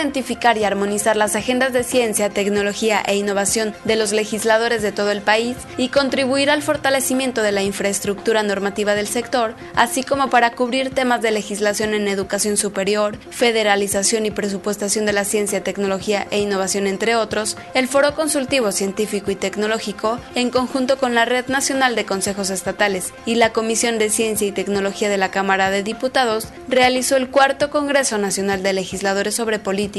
identificar y armonizar las agendas de ciencia, tecnología e innovación de los legisladores de todo el país y contribuir al fortalecimiento de la infraestructura normativa del sector, así como para cubrir temas de legislación en educación superior, federalización y presupuestación de la ciencia, tecnología e innovación, entre otros. El Foro Consultivo Científico y Tecnológico, en conjunto con la Red Nacional de Consejos Estatales y la Comisión de Ciencia y Tecnología de la Cámara de Diputados, realizó el cuarto Congreso Nacional de Legisladores sobre Políticas,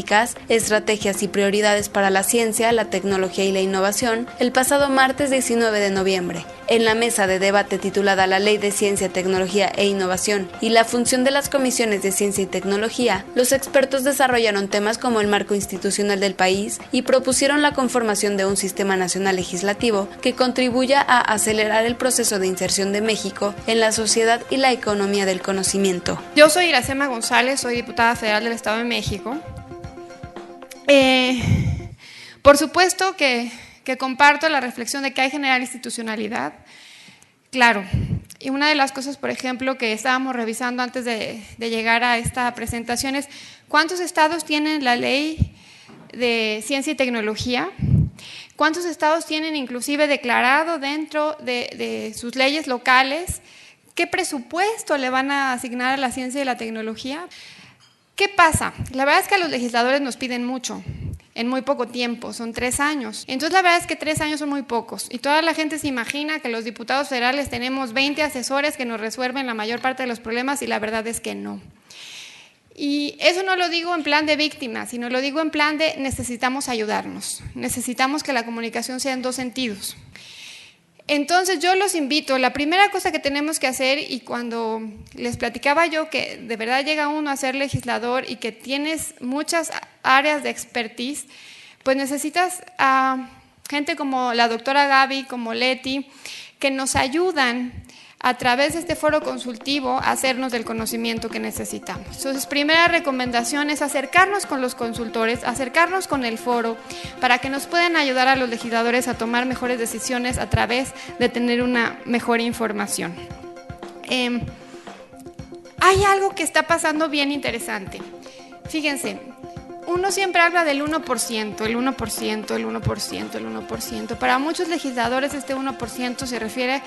Estrategias y Prioridades para la Ciencia, la Tecnología y la Innovación el pasado martes 19 de noviembre. En la mesa de debate titulada La Ley de Ciencia, Tecnología e Innovación y la función de las comisiones de Ciencia y Tecnología, los expertos desarrollaron temas como el marco institucional del país y propusieron la conformación de un sistema nacional legislativo que contribuya a acelerar el proceso de inserción de México en la sociedad y la economía del conocimiento. Yo soy Iracema González, soy diputada federal del Estado de México. Por supuesto que comparto la reflexión de que hay que generar institucionalidad. Claro, y una de las cosas, por ejemplo, que estábamos revisando antes de llegar a esta presentación es ¿cuántos estados tienen la ley de ciencia y tecnología? ¿Cuántos estados tienen inclusive declarado dentro de sus leyes locales qué presupuesto le van a asignar a la ciencia y la tecnología? ¿Qué pasa? La verdad es que a los legisladores nos piden mucho en muy poco tiempo, son 3 años. Entonces la verdad es que 3 años son muy pocos y toda la gente se imagina que los diputados federales tenemos 20 asesores que nos resuelven la mayor parte de los problemas y la verdad es que no. Y eso no lo digo en plan de víctima, sino lo digo en plan de necesitamos ayudarnos, necesitamos que la comunicación sea en 2 sentidos. Entonces yo los invito, la primera cosa que tenemos que hacer, y cuando les platicaba yo que de verdad llega uno a ser legislador y que tienes muchas áreas de expertise, pues necesitas a gente como la doctora Gaby, como Leti, que nos ayudan a través de este foro consultivo a hacernos del conocimiento que necesitamos. Entonces, primera recomendación es acercarnos con los consultores, acercarnos con el foro, para que nos puedan ayudar a los legisladores a tomar mejores decisiones a través de tener una mejor información. Hay algo que está pasando bien interesante. Fíjense, uno siempre habla del 1%, el 1%, el 1%, el 1%. Para muchos legisladores este 1% se refiere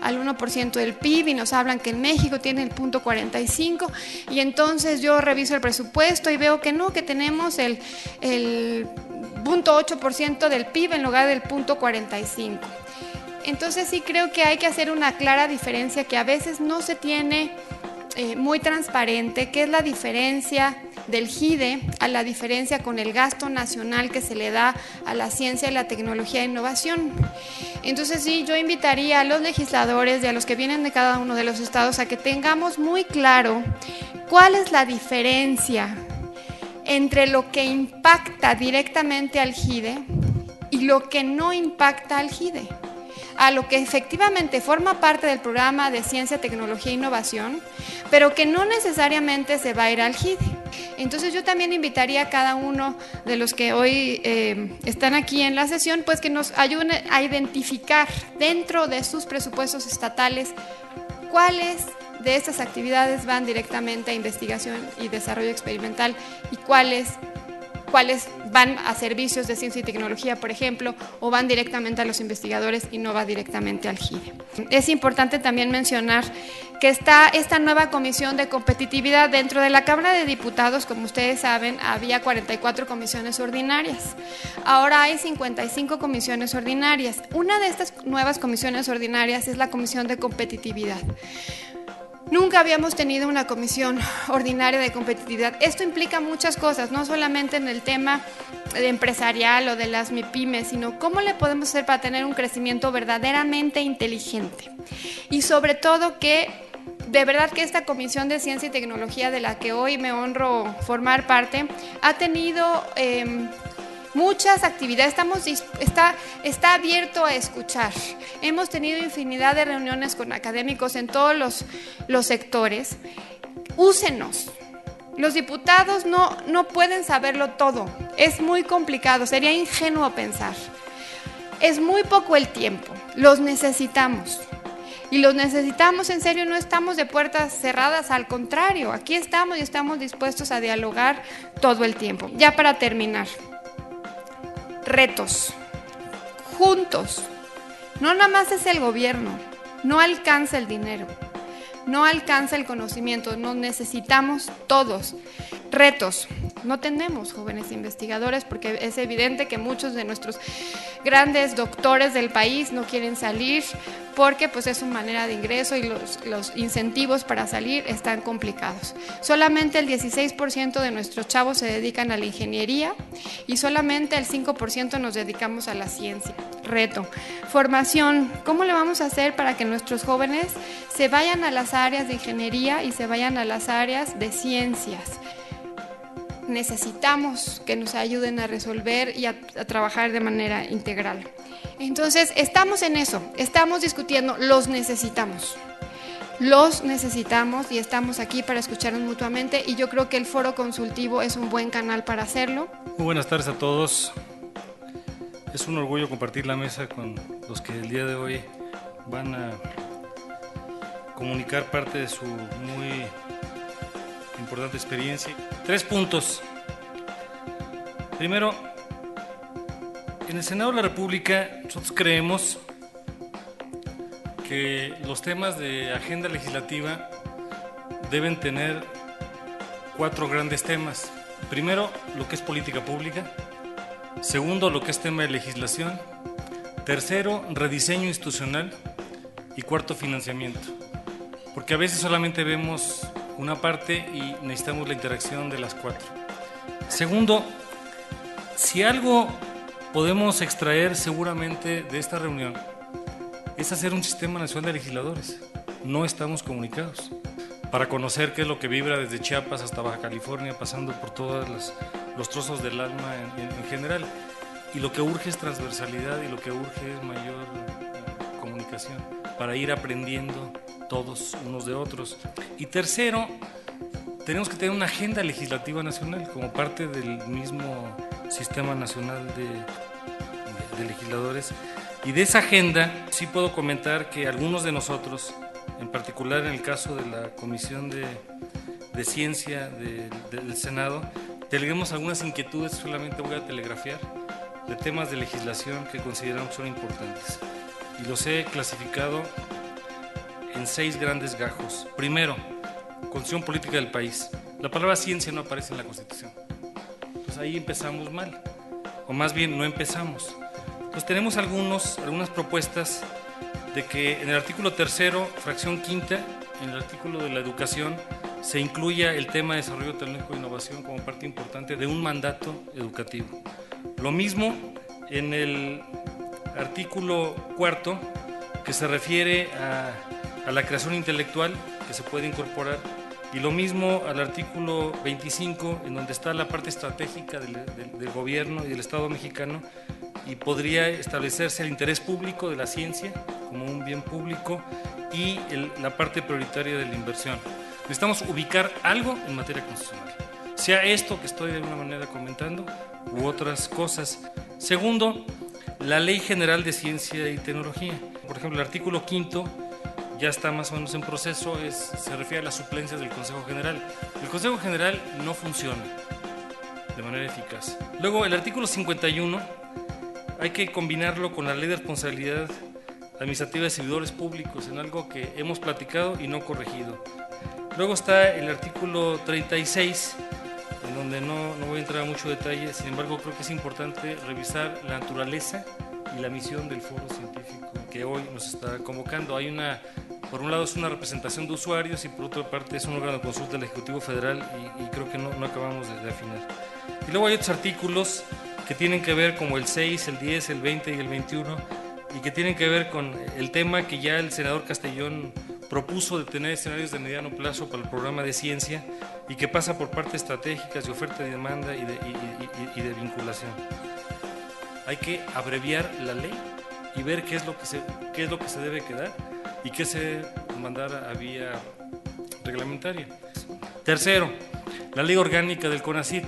al 1% del PIB y nos hablan que en México tiene el 0.45 y entonces yo reviso el presupuesto y veo que no, que tenemos el 0.8% del PIB en lugar del 0.45. Entonces sí creo que hay que hacer una clara diferencia que a veces no se tiene muy transparente, que es la diferencia del GIDE a la diferencia con el gasto nacional que se le da a la ciencia y la tecnología e innovación. Entonces sí, yo invitaría a los legisladores y a los que vienen de cada uno de los estados a que tengamos muy claro cuál es la diferencia entre lo que impacta directamente al GIDE y lo que no impacta al GIDE, a lo que efectivamente forma parte del programa de ciencia, tecnología e innovación, pero que no necesariamente se va a ir al GIDE. Entonces yo también invitaría a cada uno de los que hoy están aquí en la sesión, pues que nos ayuden a identificar dentro de sus presupuestos estatales cuáles de estas actividades van directamente a investigación y desarrollo experimental y cuáles van a servicios de ciencia y tecnología, por ejemplo, o van directamente a los investigadores y no va directamente al GIDE. Es importante también mencionar que está esta nueva comisión de competitividad dentro de la Cámara de Diputados. Como ustedes saben, había 44 comisiones ordinarias. Ahora hay 55 comisiones ordinarias. Una de estas nuevas comisiones ordinarias es la Comisión de Competitividad. Nunca habíamos tenido una comisión ordinaria de competitividad. Esto implica muchas cosas, no solamente en el tema empresarial o de las MIPYMES, sino cómo le podemos hacer para tener un crecimiento verdaderamente inteligente. Y sobre todo que, de verdad que esta Comisión de Ciencia y Tecnología, de la que hoy me honro formar parte, ha tenido muchas actividades, está abierto a escuchar. Hemos tenido infinidad de reuniones con académicos en todos los sectores. Úsenos. Los diputados no pueden saberlo todo. Es muy complicado, sería ingenuo pensar. Es muy poco el tiempo, los necesitamos. Y los necesitamos, en serio, no estamos de puertas cerradas, al contrario, aquí estamos y estamos dispuestos a dialogar todo el tiempo. Ya para terminar, retos, juntos, no nada más es el gobierno, no alcanza el dinero, no alcanza el conocimiento, nos necesitamos todos. Retos, no tenemos jóvenes investigadores porque es evidente que muchos de nuestros grandes doctores del país no quieren salir porque pues es su manera de ingreso y los incentivos para salir están complicados. Solamente el 16% de nuestros chavos se dedican a la ingeniería y solamente el 5% nos dedicamos a la ciencia. Reto, formación, ¿cómo le vamos a hacer para que nuestros jóvenes se vayan a las áreas de ingeniería y se vayan a las áreas de ciencias? Necesitamos que nos ayuden a resolver y a trabajar de manera integral. Entonces, estamos en eso, estamos discutiendo, los necesitamos y estamos aquí para escucharnos mutuamente y yo creo que el foro consultivo es un buen canal para hacerlo. Muy buenas tardes a todos. Es un orgullo compartir la mesa con los que el día de hoy van a comunicar parte de su muy importante experiencia. 3 puntos. Primero, en el Senado de la República nosotros creemos que los temas de agenda legislativa deben tener 4 grandes temas. Primero, lo que es política pública. Segundo, lo que es tema de legislación. Tercero, rediseño institucional. Y cuarto, financiamiento. Porque a veces solamente vemos una parte y necesitamos la interacción de las 4. Segundo, si algo podemos extraer seguramente de esta reunión es hacer un sistema nacional de legisladores. No estamos comunicados para conocer qué es lo que vibra desde Chiapas hasta Baja California, pasando por todos los trozos del alma en general. Y lo que urge es transversalidad y lo que urge es mayor comunicación para ir aprendiendo todos unos de otros. Y tercero, tenemos que tener una agenda legislativa nacional como parte del mismo Sistema Nacional de Legisladores. Y de esa agenda sí puedo comentar que algunos de nosotros, en particular en el caso de la Comisión de Ciencia del Senado, deleguemos algunas inquietudes, solamente voy a telegrafiar, de temas de legislación que consideramos son importantes. Y los he clasificado en 6 grandes gajos. Primero, Constitución política del país. La palabra ciencia no aparece en la Constitución. Entonces ahí empezamos mal, o más bien no empezamos. Entonces tenemos algunas propuestas de que en el artículo 3º, fracción 5ª, en el artículo de la educación, se incluya el tema de desarrollo tecnológico e innovación como parte importante de un mandato educativo. Lo mismo en el artículo 4º, que se refiere a la creación intelectual, que se puede incorporar, y lo mismo al artículo 25, en donde está la parte estratégica del gobierno y del Estado mexicano, y podría establecerse el interés público de la ciencia como un bien público y la parte prioritaria de la inversión. Necesitamos ubicar algo en materia constitucional, sea esto que estoy de alguna manera comentando u otras cosas. Segundo, la Ley General de Ciencia y Tecnología. Por ejemplo, el artículo 5º ya está más o menos en proceso, se refiere a las suplencias del Consejo General. El Consejo General no funciona de manera eficaz. Luego, el artículo 51 hay que combinarlo con la Ley de Responsabilidad Administrativa de Servidores Públicos, en algo que hemos platicado y no corregido. Luego está el artículo 36, en donde no voy a entrar a mucho detalle, sin embargo creo que es importante revisar la naturaleza y la misión del foro científico que hoy nos está convocando. Por un lado es una representación de usuarios y por otra parte es un órgano de consulta del Ejecutivo Federal y creo que no acabamos de afinar. Y luego hay otros artículos que tienen que ver como el 6, el 10, el 20 y el 21 y que tienen que ver con el tema que ya el senador Castellón propuso de tener escenarios de mediano plazo para el programa de ciencia y que pasa por partes estratégicas de oferta y demanda y de vinculación. Hay que abreviar la ley y ver qué es lo que se debe quedar y qué se mandar a vía reglamentaria. Tercero, la ley orgánica del CONACYT.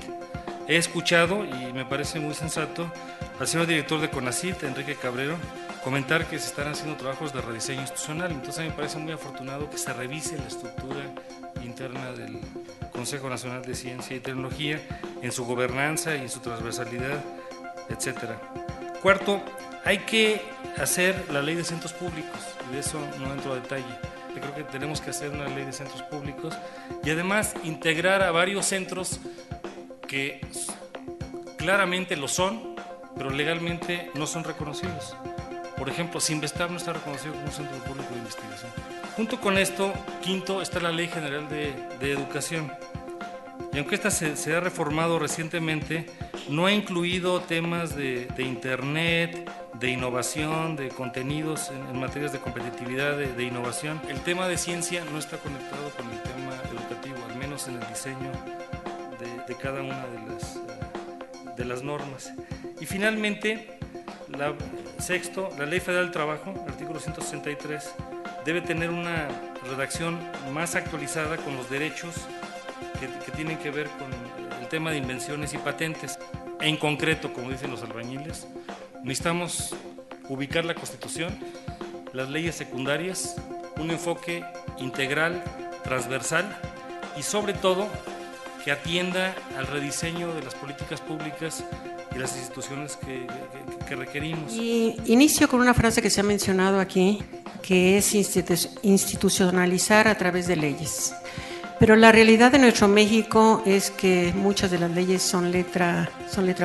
He escuchado y me parece muy sensato al señor director de CONACYT, Enrique Cabrero, comentar que se están haciendo trabajos de rediseño institucional. Entonces a mí me parece muy afortunado que se revise la estructura interna del Consejo Nacional de Ciencia y Tecnología en su gobernanza y en su transversalidad, etcétera. Cuarto, hay que hacer la ley de centros públicos, y de eso no entro a detalle. Yo creo que tenemos que hacer una ley de centros públicos y además integrar a varios centros que claramente lo son, pero legalmente no son reconocidos. Por ejemplo, Cinvestav no está reconocido como un centro público de investigación. Junto con esto, quinto, está la Ley General de Educación. Y aunque esta se ha reformado recientemente, no ha incluido temas de Internet, de innovación, de contenidos en materias de competitividad, de innovación. El tema de ciencia no está conectado con el tema educativo, al menos en el diseño de cada una de las normas. Y finalmente, sexto, la Ley Federal del Trabajo, artículo 163, debe tener una redacción más actualizada con los derechos que tienen que ver con el tema de invenciones y patentes. En concreto, como dicen los albañiles, necesitamos ubicar la Constitución, las leyes secundarias, un enfoque integral, transversal y sobre todo que atienda al rediseño de las políticas públicas y las instituciones que requerimos. Y inicio con una frase que se ha mencionado aquí, que es institucionalizar a través de leyes. Pero la realidad de nuestro México es que muchas de las leyes son letra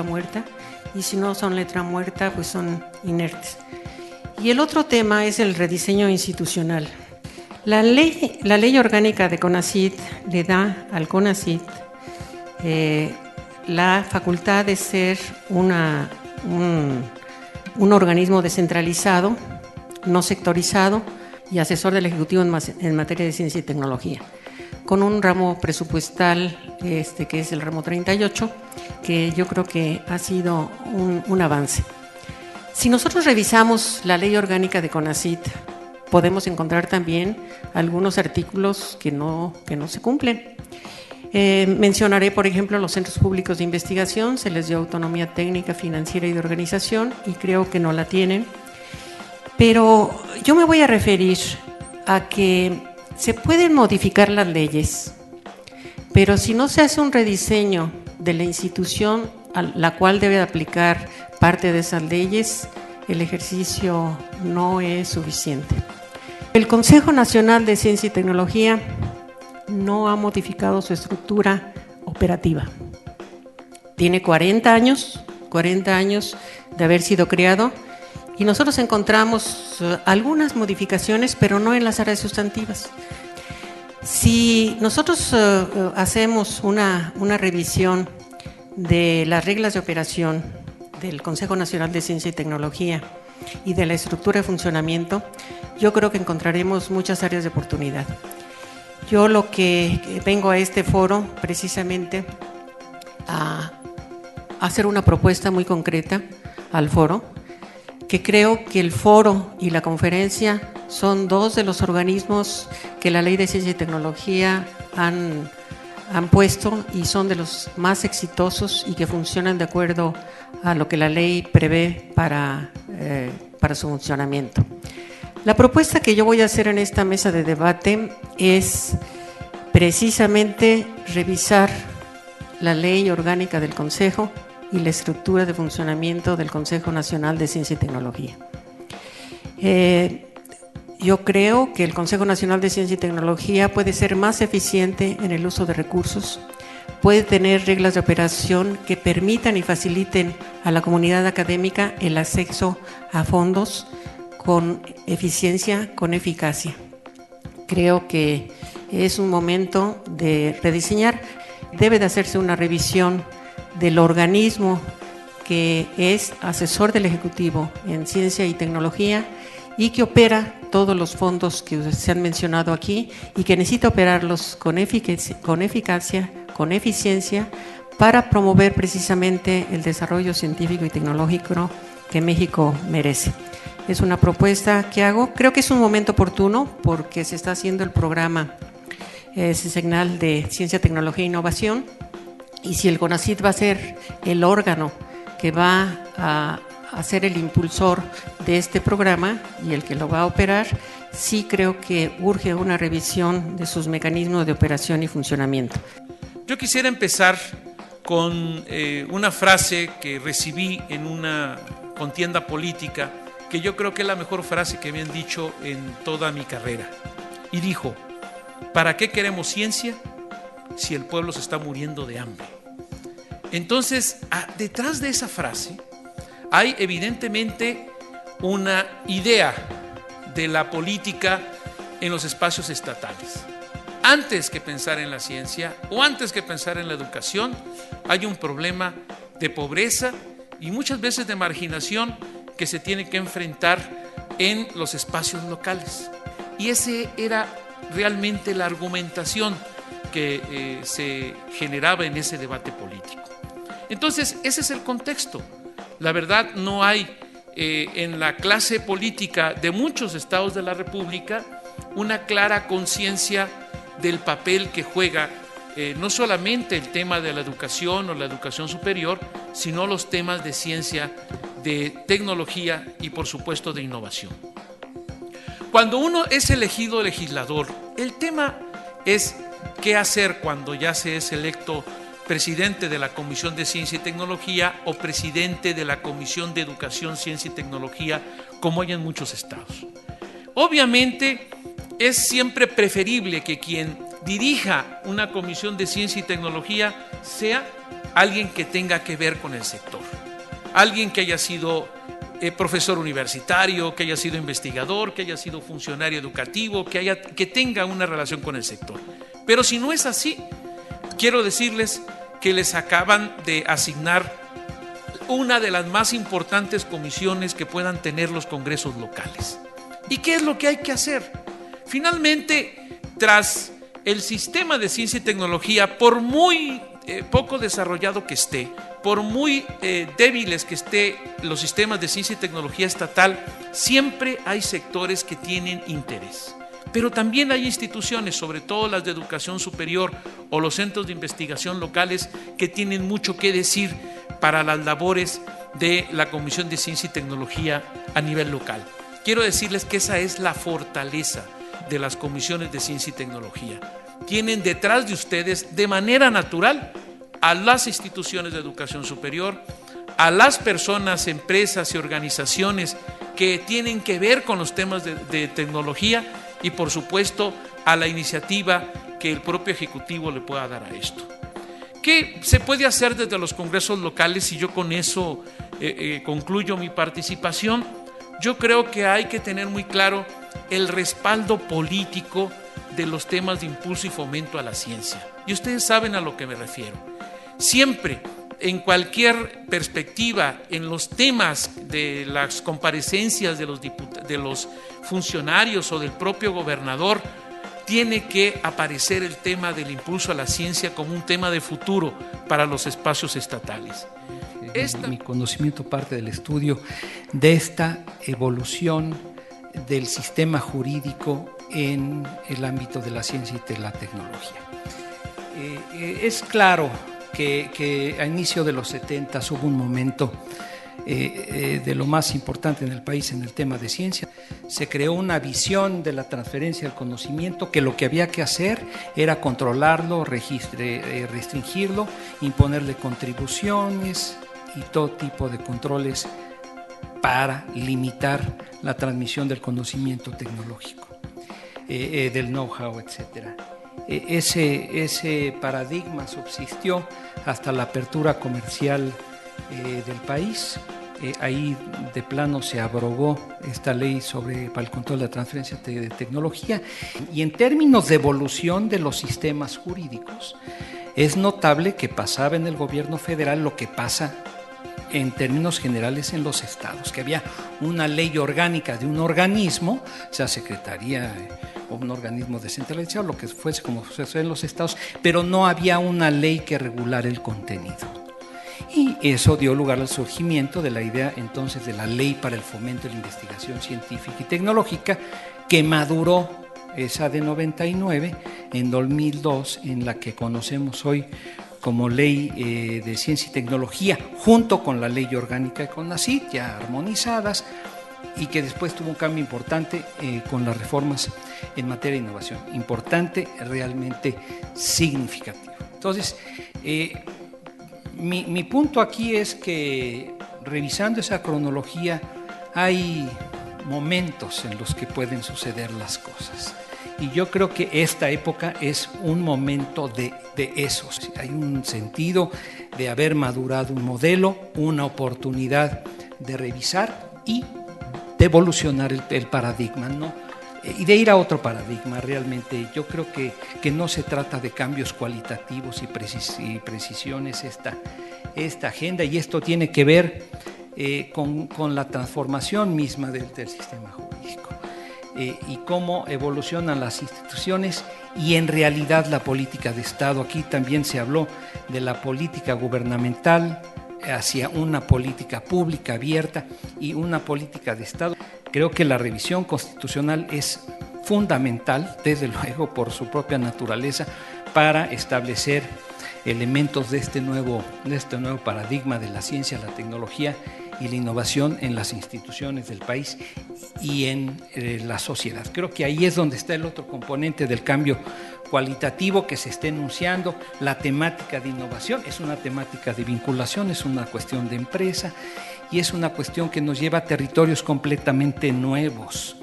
muerta, y si no son letra muerta, pues son inertes. Y el otro tema es el rediseño institucional. La ley orgánica de CONACYT le da al CONACYT la facultad de ser un organismo descentralizado, no sectorizado y asesor del Ejecutivo en materia de ciencia y tecnología, con un ramo presupuestal que es el ramo 38, que yo creo que ha sido un avance. Si nosotros revisamos la ley orgánica de CONACYT, podemos encontrar también algunos artículos que no se cumplen. Mencionaré, por ejemplo, los centros públicos de investigación. Se les dio autonomía técnica, financiera y de organización, y creo que no la tienen. Pero yo me voy a referir a que se pueden modificar las leyes, pero si no se hace un rediseño de la institución a la cual debe aplicar parte de esas leyes, el ejercicio no es suficiente. El Consejo Nacional de Ciencia y Tecnología no ha modificado su estructura operativa. Tiene 40 años de haber sido creado, y nosotros encontramos algunas modificaciones, pero no en las áreas sustantivas. Si nosotros hacemos una revisión de las reglas de operación del Consejo Nacional de Ciencia y Tecnología y de la estructura de funcionamiento, yo creo que encontraremos muchas áreas de oportunidad. Yo lo que vengo a este foro precisamente a hacer una propuesta muy concreta al foro, que creo que el foro y la conferencia son dos de los organismos que la Ley de Ciencia y Tecnología han puesto, y son de los más exitosos y que funcionan de acuerdo a lo que la ley prevé para su funcionamiento. La propuesta que yo voy a hacer en esta mesa de debate es precisamente revisar la ley orgánica del Consejo y la estructura de funcionamiento del Consejo Nacional de Ciencia y Tecnología. Yo creo que el Consejo Nacional de Ciencia y Tecnología puede ser más eficiente en el uso de recursos, puede tener reglas de operación que permitan y faciliten a la comunidad académica el acceso a fondos con eficiencia, con eficacia. Creo que es un momento de rediseñar. Debe de hacerse una revisión del organismo que es asesor del Ejecutivo en ciencia y tecnología y que opera todos los fondos que se han mencionado aquí y que necesita operarlos con eficacia, con eficiencia, para promover precisamente el desarrollo científico y tecnológico que México merece. Es una propuesta que hago. Creo que es un momento oportuno porque se está haciendo el programa CESECNAL de Ciencia, Tecnología e Innovación, y si el CONACYT va a ser el órgano que va a a ser el impulsor de este programa y el que lo va a operar, sí creo que urge una revisión de sus mecanismos de operación y funcionamiento. Yo quisiera empezar con una frase que recibí en una contienda política, que yo creo que es la mejor frase que me han dicho en toda mi carrera. Y dijo: ¿para qué queremos ciencia si el pueblo se está muriendo de hambre? Entonces, detrás de esa frase hay evidentemente una idea de la política en los espacios estatales. Antes que pensar en la ciencia o antes que pensar en la educación, hay un problema de pobreza y muchas veces de marginación que se tiene que enfrentar en los espacios locales. Y esa era realmente la argumentación que se generaba en ese debate político. Entonces, ese es el contexto. La verdad, no hay en la clase política de muchos estados de la República una clara conciencia del papel que juega no solamente el tema de la educación o la educación superior, sino los temas de ciencia, de tecnología y por supuesto de innovación. Cuando uno es elegido legislador, el tema es qué hacer cuando ya se es electo presidente de la Comisión de Ciencia y Tecnología o presidente de la Comisión de Educación, Ciencia y Tecnología, como hay en muchos estados. Obviamente es siempre preferible que quien dirija una Comisión de Ciencia y Tecnología sea alguien que tenga que ver con el sector, alguien que haya sido profesor universitario, que haya sido investigador, que haya sido funcionario educativo, que tenga una relación con el sector. Pero si no es así, quiero decirles que les acaban de asignar una de las más importantes comisiones que puedan tener los congresos locales. ¿Y qué es lo que hay que hacer? Finalmente, tras el sistema de ciencia y tecnología, por muy poco desarrollado que esté, por muy débiles que esté los sistemas de ciencia y tecnología estatal, siempre hay sectores que tienen interés. Pero también hay instituciones, sobre todo las de educación superior o los centros de investigación locales, que tienen mucho que decir para las labores de la Comisión de Ciencia y Tecnología a nivel local. Quiero decirles que esa es la fortaleza de las comisiones de ciencia y tecnología. Tienen detrás de ustedes, de manera natural, a las instituciones de educación superior, a las personas, empresas y organizaciones que tienen que ver con los temas de tecnología y, por supuesto, a la iniciativa que el propio Ejecutivo le pueda dar a esto. ¿Qué se puede hacer desde los congresos locales? Y yo con eso concluyo mi participación. Yo creo que hay que tener muy claro el respaldo político de los temas de impulso y fomento a la ciencia. Y ustedes saben a lo que me refiero. Siempre, en cualquier perspectiva, en los temas de las comparecencias de los funcionarios o del propio gobernador, tiene que aparecer el tema del impulso a la ciencia como un tema de futuro para los espacios estatales. Mi conocimiento parte del estudio de esta evolución del sistema jurídico en el ámbito de la ciencia y de la tecnología. Es claro que a inicio de los 70 hubo un momento de lo más importante en el país en el tema de ciencia. Se creó una visión de la transferencia del conocimiento, que lo que había que hacer era controlarlo, restringirlo, imponerle contribuciones y todo tipo de controles para limitar la transmisión del conocimiento tecnológico, del know-how, etc. Ese paradigma subsistió hasta la apertura comercial del país. Ahí de plano se abrogó esta ley para el control de la transferencia de tecnología. Y en términos de evolución de los sistemas jurídicos, es notable que pasaba en el gobierno federal lo que pasa en términos generales en los estados, que había una ley orgánica de un organismo, o sea, secretaría o un organismo descentralizado, lo que fuese como sucede en los estados, pero no había una ley que regulara el contenido. Y eso dio lugar al surgimiento de la idea entonces de la Ley para el Fomento de la Investigación Científica y Tecnológica, que maduró, esa de 99, en 2002, en la que conocemos hoy como ley de ciencia y tecnología, junto con la ley orgánica de CONACYT, ya armonizadas, y que después tuvo un cambio importante con las reformas en materia de innovación, importante, realmente significativo. Entonces, mi punto aquí es que, revisando esa cronología, hay momentos en los que pueden suceder las cosas. Y yo creo que esta época es un momento de esos. Hay un sentido de haber madurado un modelo, una oportunidad de revisar y de evolucionar el paradigma, ¿no? Y de ir a otro paradigma. Realmente yo creo que no se trata de cambios cualitativos y precisiones esta agenda, y esto tiene que ver con la transformación misma del sistema jurídico y cómo evolucionan las instituciones y en realidad la política de Estado. Aquí también se habló de la política gubernamental hacia una política pública abierta y una política de Estado. Creo que la revisión constitucional es fundamental, desde luego por su propia naturaleza, para establecer elementos de este nuevo paradigma de la ciencia, la tecnología y la innovación en las instituciones del país y en la sociedad. Creo que ahí es donde está el otro componente del cambio cualitativo que se está enunciando. La temática de innovación es una temática de vinculación, es una cuestión de empresa y es una cuestión que nos lleva a territorios completamente nuevos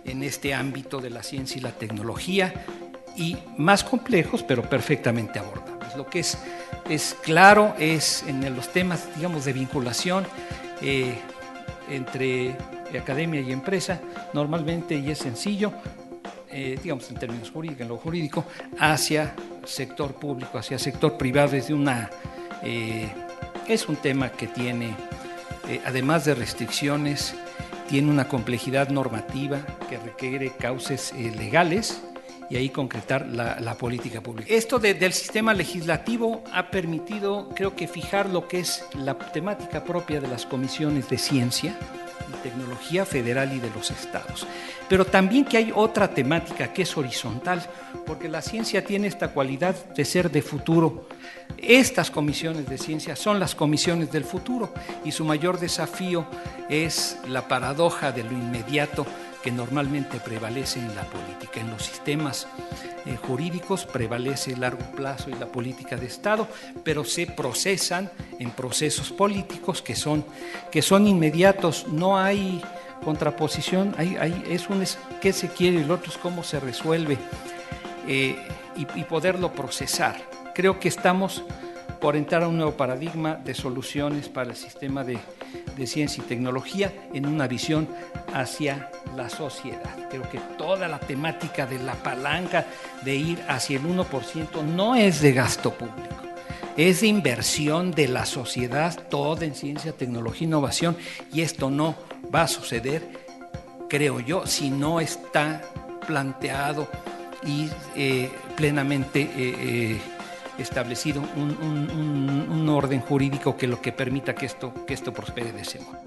en este ámbito de la ciencia y la tecnología, y más complejos, pero perfectamente abordables. Lo que es claro es en los temas, digamos, de vinculación entre academia y empresa, normalmente, y es sencillo, digamos en términos jurídicos, en lo jurídico, hacia sector público, hacia sector privado. Es un tema que tiene, además de restricciones, tiene una complejidad normativa que requiere cauces legales, y ahí concretar la política pública. Esto del sistema legislativo ha permitido, creo que, fijar lo que es la temática propia de las comisiones de ciencia y tecnología federal y de los estados. Pero también que hay otra temática que es horizontal, porque la ciencia tiene esta cualidad de ser de futuro. Estas comisiones de ciencia son las comisiones del futuro, y su mayor desafío es la paradoja de lo inmediato que normalmente prevalece en la política. En los sistemas jurídicos prevalece el largo plazo y la política de Estado, pero se procesan en procesos políticos que son inmediatos. No hay contraposición, uno es qué se quiere y el otro es cómo se resuelve, y poderlo procesar. Creo que estamos por entrar a un nuevo paradigma de soluciones para el sistema de ciencia y tecnología en una visión hacia la sociedad. Creo que toda la temática de la palanca de ir hacia el 1% no es de gasto público, es de inversión de la sociedad toda en ciencia, tecnología e innovación, y esto no va a suceder, creo yo, si no está planteado y plenamente establecido un orden jurídico que lo que permita que esto prospere de ese modo.